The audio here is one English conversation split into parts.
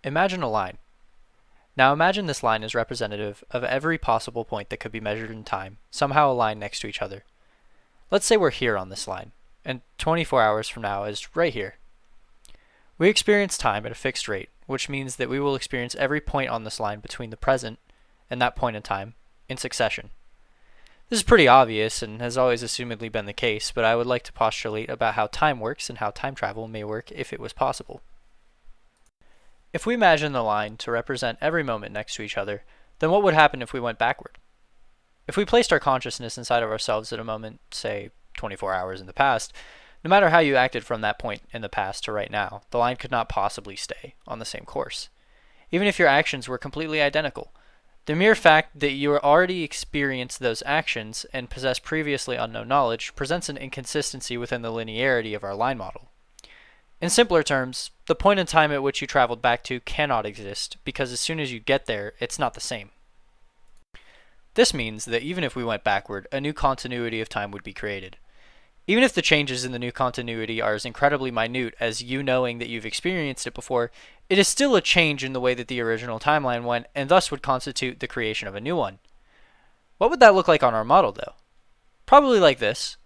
Imagine a line. Now imagine this line is representative of every possible point that could be measured in time, somehow aligned next to each other. Let's say we're here on this line, and 24 hours from now is right here. We experience time at a fixed rate, which means that we will experience every point on this line between the present and that point in time in succession. This is pretty obvious and has always assumedly been the case, but I would like to postulate about how time works and how time travel may work if it was possible. If we imagine the line to represent every moment next to each other, then what would happen if we went backward? If we placed our consciousness inside of ourselves at a moment, say 24 hours in the past, no matter how you acted from that point in the past to right now, the line could not possibly stay on the same course. Even if your actions were completely identical, the mere fact that you already experienced those actions and possess previously unknown knowledge presents an inconsistency within the linearity of our line model. In simpler terms, the point in time at which you traveled back to cannot exist because as soon as you get there, it's not the same. This means that even if we went backward, a new continuity of time would be created. Even if the changes in the new continuity are as incredibly minute as you knowing that you've experienced it before, it is still a change in the way that the original timeline went and thus would constitute the creation of a new one. What would that look like on our model though? Probably like this: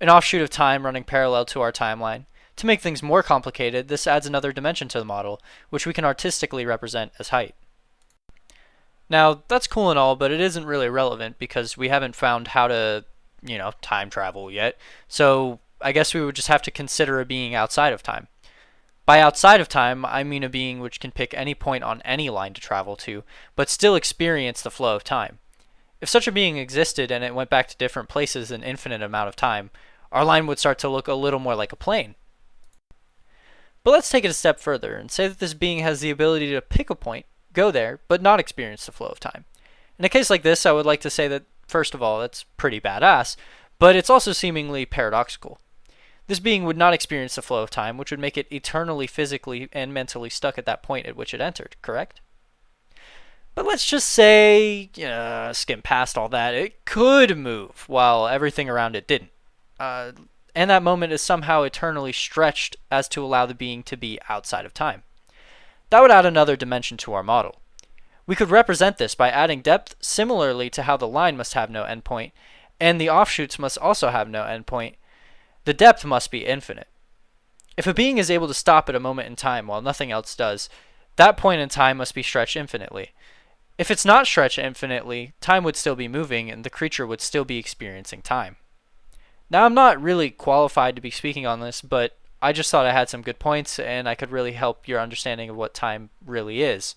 an offshoot of time running parallel to our timeline. To make things more complicated, this adds another dimension to the model, which we can artistically represent as height. Now, that's cool and all, but it isn't really relevant because we haven't found how to, time travel yet. So I guess we would just have to consider a being outside of time. By outside of time, I mean a being which can pick any point on any line to travel to, but still experience the flow of time. If such a being existed and it went back to different places an infinite amount of time, our line would start to look a little more like a plane. But let's take it a step further and say that this being has the ability to pick a point, go there, but not experience the flow of time. In a case like this, I would like to say that, first of all, that's pretty badass, but it's also seemingly paradoxical. This being would not experience the flow of time, which would make it eternally physically and mentally stuck at that point at which it entered, correct? But let's just say, skim past all that, it could move while everything around it didn't. And that moment is somehow eternally stretched as to allow the being to be outside of time. That would add another dimension to our model. We could represent this by adding depth similarly to how the line must have no endpoint, and the offshoots must also have no endpoint. The depth must be infinite. If a being is able to stop at a moment in time while nothing else does, that point in time must be stretched infinitely. If it's not stretched infinitely, time would still be moving and the creature would still be experiencing time. Now, I'm not really qualified to be speaking on this, but I just thought I had some good points and I could really help your understanding of what time really is.